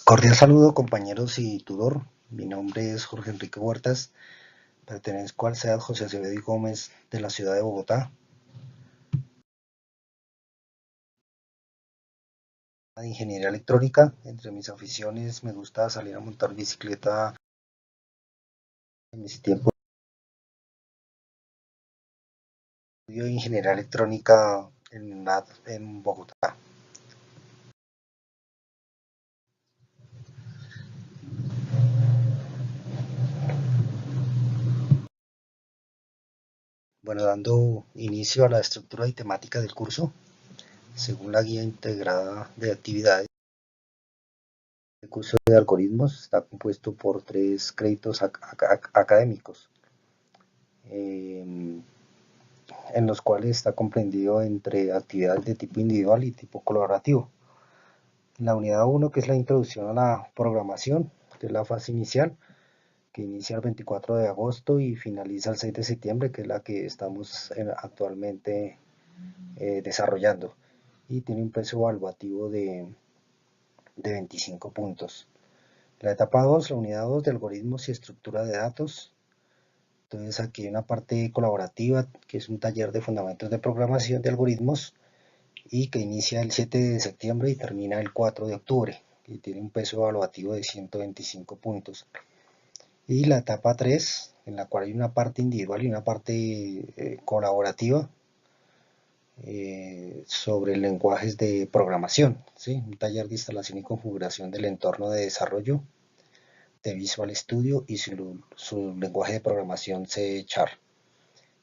Cordial saludo, compañeros y tutor. Mi nombre es Jorge Enrique Huertas, pertenezco al SEAD José Acevedo y Gómez de la ciudad de Bogotá. De ingeniería electrónica, entre mis aficiones me gusta salir a montar bicicleta en mis tiempos. Estudio ingeniería electrónica en Bogotá. Bueno, dando inicio a la estructura y temática del curso, según la guía integrada de actividades, el curso de algoritmos está compuesto por 3 créditos académicos. Eh, en los cuales está comprendido entre actividades de tipo individual y tipo colaborativo. La unidad 1, que es la introducción a la programación, que es la fase inicial, que inicia el 24 de agosto y finaliza el 6 de septiembre, que es la que estamos actualmente desarrollando, y tiene un peso evaluativo de 25 puntos. La etapa 2, la unidad 2 de algoritmos y estructura de datos. Entonces aquí hay una parte colaborativa, que es un taller de fundamentos de programación de algoritmos, y que inicia el 7 de septiembre y termina el 4 de octubre, y tiene un peso evaluativo de 125 puntos. Y la etapa 3, en la cual hay una parte individual y una parte colaborativa sobre lenguajes de programación, ¿sí? Un taller de instalación y configuración del entorno de desarrollo de Visual Studio y su lenguaje de programación C#.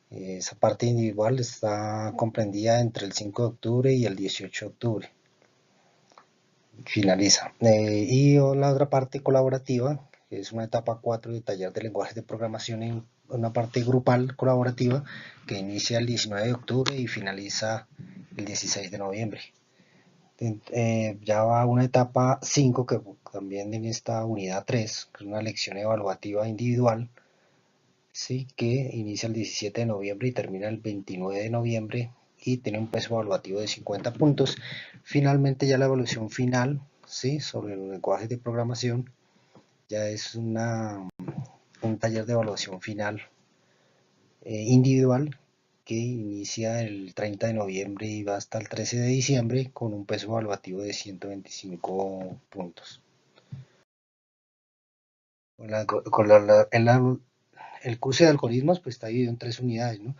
Esa parte individual está comprendida entre el 5 de octubre y el 18 de octubre. Finaliza. Y la otra parte colaborativa, que es una etapa 4 de taller de lenguajes de programación en una parte grupal colaborativa que inicia el 19 de octubre y finaliza el 16 de noviembre. Ya va una etapa 5 que también en esta unidad 3, que es una lección evaluativa individual, ¿sí? Que inicia el 17 de noviembre y termina el 29 de noviembre y tiene un peso evaluativo de 50 puntos. Finalmente ya la evaluación final, ¿sí? Sobre los lenguajes de programación, ya es un taller de evaluación final individual que inicia el 30 de noviembre y va hasta el 13 de diciembre con un peso evaluativo de 125 puntos. El curso de algoritmos pues está dividido en 3 unidades, ¿no?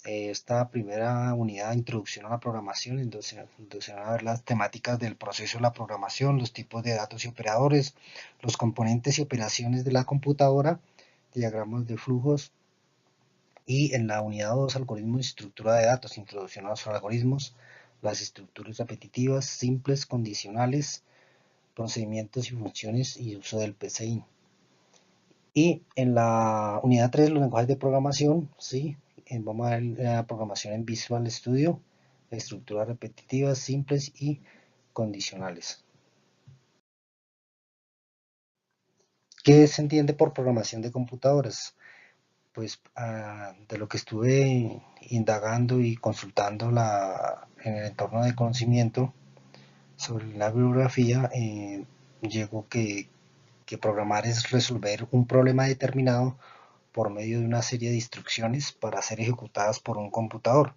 Esta primera unidad, introducción a la programación, entonces van a ver las temáticas del proceso de la programación, los tipos de datos y operadores, los componentes y operaciones de la computadora, diagramas de flujos. Y en la unidad 2, algoritmos y estructura de datos, introducción a los algoritmos, las estructuras repetitivas, simples, condicionales, procedimientos y funciones y uso del PCI. Y en la unidad 3, los lenguajes de programación, ¿sí? Vamos a ver la programación en Visual Studio, estructuras repetitivas, simples y condicionales. ¿Qué se entiende por programación de computadoras? Pues de lo que estuve indagando y consultando en el entorno de conocimiento sobre la bibliografía, llegó que programar es resolver un problema determinado por medio de una serie de instrucciones para ser ejecutadas por un computador.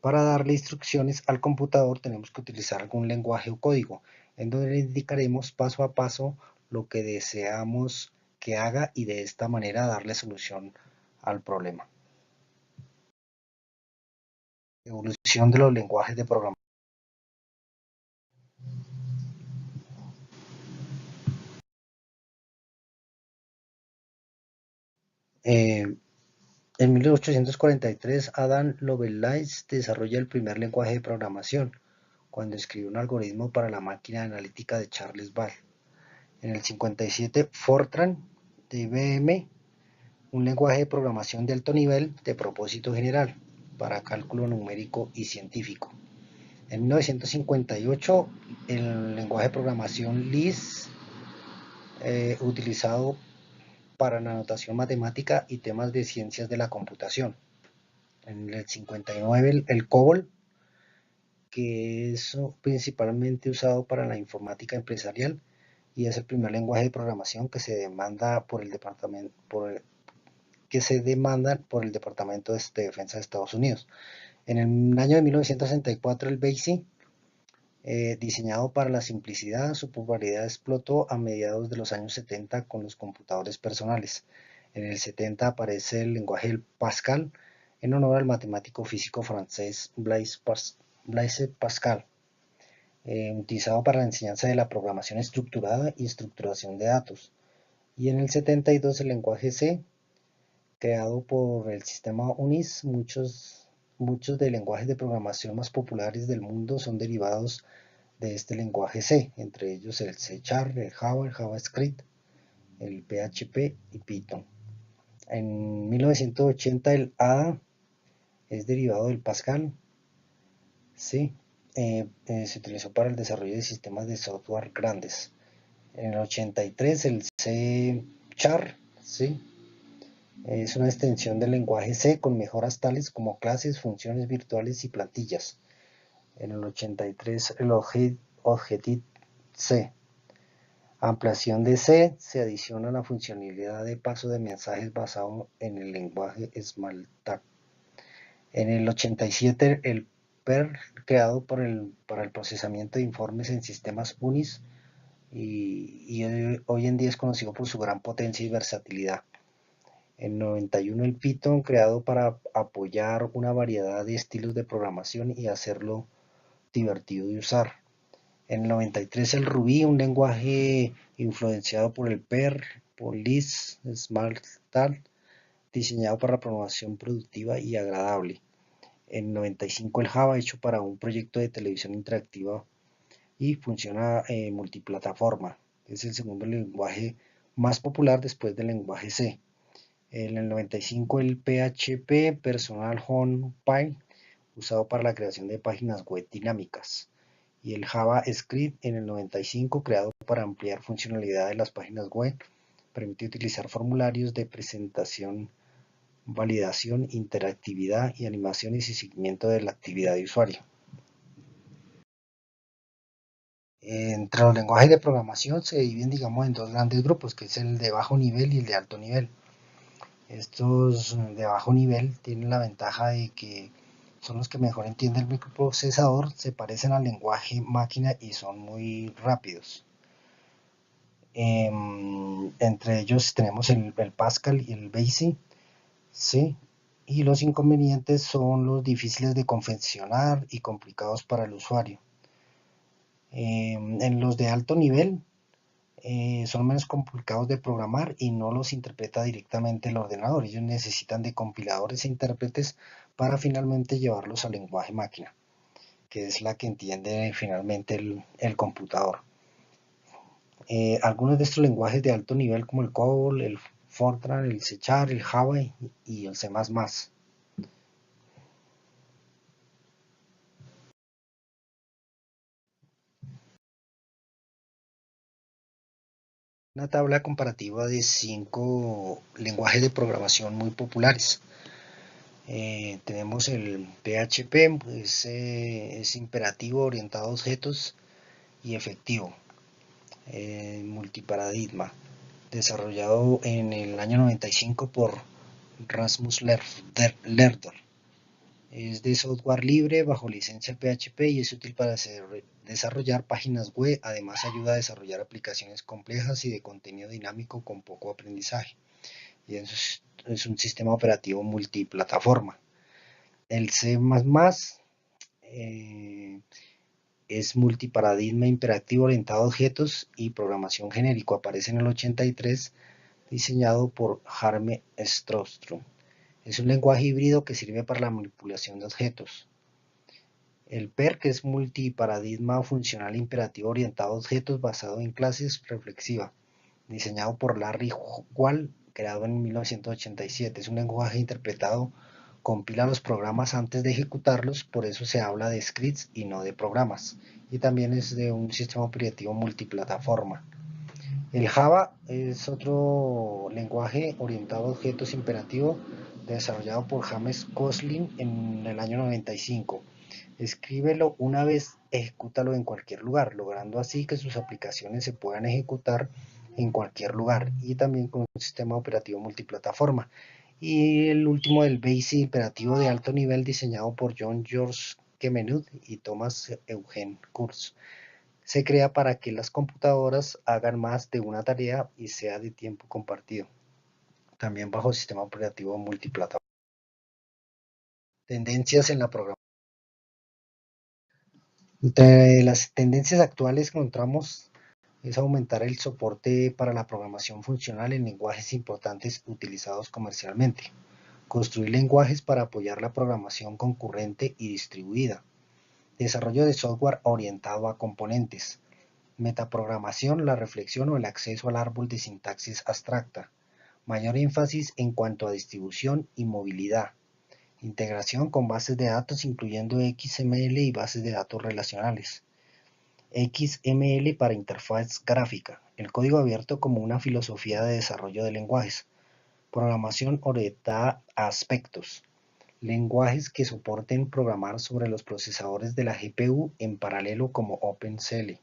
Para darle instrucciones al computador tenemos que utilizar algún lenguaje o código, en donde le indicaremos paso a paso lo que deseamos que haga y de esta manera darle solución al problema. Evolución de los lenguajes de programación. En 1843, Adam Lovelace desarrolla el primer lenguaje de programación, cuando escribió un algoritmo para la máquina analítica de Charles Babbage. En el 57, Fortran de IBM, un lenguaje de programación de alto nivel de propósito general para cálculo numérico y científico. En 1958, el lenguaje de programación Lisp, utilizado para la notación matemática y temas de ciencias de la computación. En el 59, el COBOL, que es principalmente usado para la informática empresarial, y es el primer lenguaje de programación que se demanda por el Departamento de Defensa de Estados Unidos. En el año de 1964 el BASIC, diseñado para la simplicidad, su popularidad explotó a mediados de los años 70 con los computadores personales. En el 70 aparece el lenguaje Pascal en honor al matemático físico francés Blaise Pascal, utilizado para la enseñanza de la programación estructurada y estructuración de datos. Y en el 72 el lenguaje C, creado por el sistema UNIS. Muchos de lenguajes de programación más populares del mundo son derivados de este lenguaje C, entre ellos el C#, el Java, el JavaScript, el PHP y Python. En 1980 el Ada es derivado del Pascal, ¿sí? Se utilizó para el desarrollo de sistemas de software grandes. En el 83 el C#, ¿sí? Es una extensión del lenguaje C con mejoras tales como clases, funciones virtuales y plantillas. En el 83 el Objective-C. Ampliación de C se adiciona a la funcionalidad de paso de mensajes basado en el lenguaje Smalltalk. En el 87 el PER, creado para el procesamiento de informes en sistemas UNIS, y hoy en día es conocido por su gran potencia y versatilidad. En 91 el Python, creado para apoyar una variedad de estilos de programación y hacerlo divertido de usar. En el 93 el Ruby, un lenguaje influenciado por el PER, por Lisp, Smalltalk, diseñado para la programación productiva y agradable. En 95 el Java, hecho para un proyecto de televisión interactiva y funciona multiplataforma. Es el segundo lenguaje más popular después del lenguaje C. En el 95 el PHP Personal Home Page, usado para la creación de páginas web dinámicas. Y el JavaScript en el 95, creado para ampliar funcionalidad de las páginas web, permite utilizar formularios de presentación, validación, interactividad y animaciones y seguimiento de la actividad de usuario. Entre los lenguajes de programación se dividen, digamos, en dos grandes grupos, que es el de bajo nivel y el de alto nivel. Estos de bajo nivel tienen la ventaja de que son los que mejor entienden el microprocesador, se parecen al lenguaje máquina y son muy rápidos. Entre ellos tenemos el Pascal y el BASIC, ¿sí? Y los inconvenientes son los difíciles de confeccionar y complicados para el usuario. En los de alto nivel son menos complicados de programar y no los interpreta directamente el ordenador. Ellos necesitan de compiladores e intérpretes para finalmente llevarlos al lenguaje máquina, que es la que entiende finalmente el computador. Algunos de estos lenguajes de alto nivel como el COBOL, el Fortran, el C#, el Java y el C++. Una tabla comparativa de 5 lenguajes de programación muy populares. Tenemos el PHP, pues, es imperativo, orientado a objetos y efectivo. Multiparadigma, desarrollado en el año 95 por Rasmus Lerner. Es de software libre bajo licencia PHP y es útil para desarrollar páginas web. Además ayuda a desarrollar aplicaciones complejas y de contenido dinámico con poco aprendizaje. Y es un sistema operativo multiplataforma. El C++ es multiparadigma imperativo orientado a objetos y programación genérico. Aparece en el 83, diseñado por Harme Stroström. Es un lenguaje híbrido que sirve para la manipulación de objetos. El PER, que es multiparadigma funcional imperativo orientado a objetos basado en clases reflexiva, diseñado por Larry Wall, creado en 1987. Es un lenguaje interpretado, compila los programas antes de ejecutarlos, por eso se habla de scripts y no de programas. Y también es de un sistema operativo multiplataforma. El Java es otro lenguaje orientado a objetos imperativo, desarrollado por James Gosling en el año 95. Escríbelo una vez, ejecútalo en cualquier lugar, logrando así que sus aplicaciones se puedan ejecutar en cualquier lugar y también con un sistema operativo multiplataforma. Y el último, del BASIC imperativo de alto nivel, diseñado por John-Georges Quemenud y Thomas Eugene Kurz. Se crea para que las computadoras hagan más de una tarea y sea de tiempo compartido. También bajo sistema operativo multiplataforma. Tendencias en la programación. Entre las tendencias actuales que encontramos es aumentar el soporte para la programación funcional en lenguajes importantes utilizados comercialmente. Construir lenguajes para apoyar la programación concurrente y distribuida. Desarrollo de software orientado a componentes. Metaprogramación, la reflexión o el acceso al árbol de sintaxis abstracta. Mayor énfasis en cuanto a distribución y movilidad. Integración con bases de datos incluyendo XML y bases de datos relacionales. XML para interfaz gráfica. El código abierto como una filosofía de desarrollo de lenguajes. Programación orientada a aspectos. Lenguajes que soporten programar sobre los procesadores de la GPU en paralelo como OpenCL.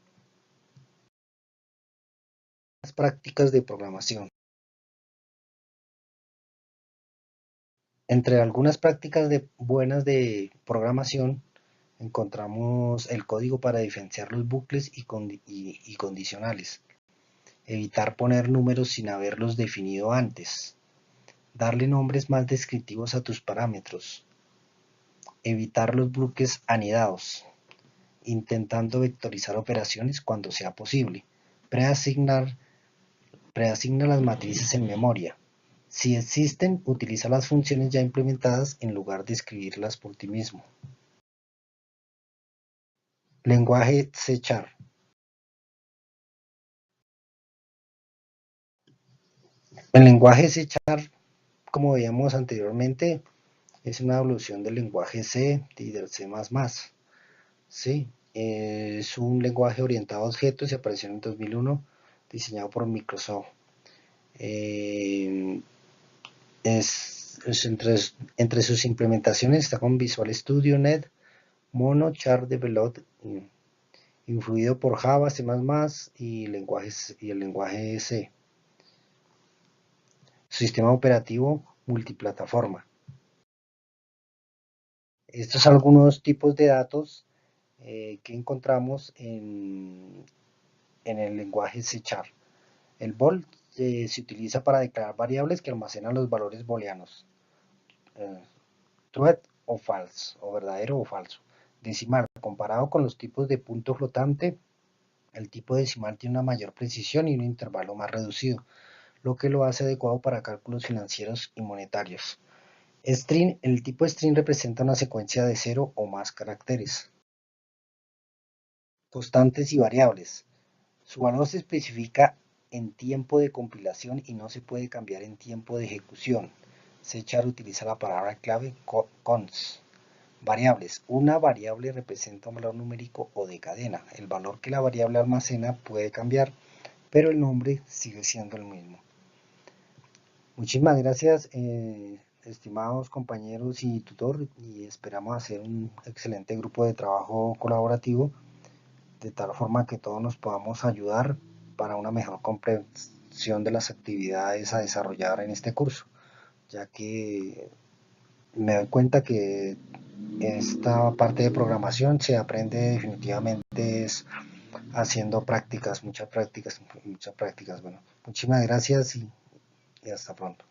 Las prácticas de programación. Entre algunas prácticas buenas de programación encontramos el código para diferenciar los bucles y condicionales. Evitar poner números sin haberlos definido antes. Darle nombres más descriptivos a tus parámetros. Evitar los bloques anidados. Intentando vectorizar operaciones cuando sea posible. Preasigna las matrices en memoria. Si existen, utiliza las funciones ya implementadas en lugar de escribirlas por ti mismo. Lenguaje C#. El lenguaje C#, como veíamos anteriormente, es una evolución del lenguaje C y del C++. ¿Sí? Es un lenguaje orientado a objetos y apareció en el 2001, diseñado por Microsoft. Entre sus implementaciones está con Visual Studio Net, Mono, Char Developed, influido por Java, C++ y el lenguaje C. Sistema operativo multiplataforma. Estos son algunos tipos de datos que encontramos en el lenguaje C#. El bool se utiliza para declarar variables que almacenan los valores booleanos. True o false, o verdadero o falso. Decimal, comparado con los tipos de punto flotante, el tipo decimal tiene una mayor precisión y un intervalo más reducido, lo que lo hace adecuado para cálculos financieros y monetarios. String, el tipo string representa una secuencia de 0 o más caracteres. Constantes y variables. Su valor se especifica en tiempo de compilación y no se puede cambiar en tiempo de ejecución. C# utiliza la palabra clave const. Variables. Una variable representa un valor numérico o de cadena. El valor que la variable almacena puede cambiar, pero el nombre sigue siendo el mismo. Muchísimas gracias, estimados compañeros y tutor, y esperamos hacer un excelente grupo de trabajo colaborativo, de tal forma que todos nos podamos ayudar para una mejor comprensión de las actividades a desarrollar en este curso, ya que me doy cuenta que esta parte de programación se aprende definitivamente haciendo prácticas, muchas prácticas. Bueno, muchísimas gracias y hasta pronto.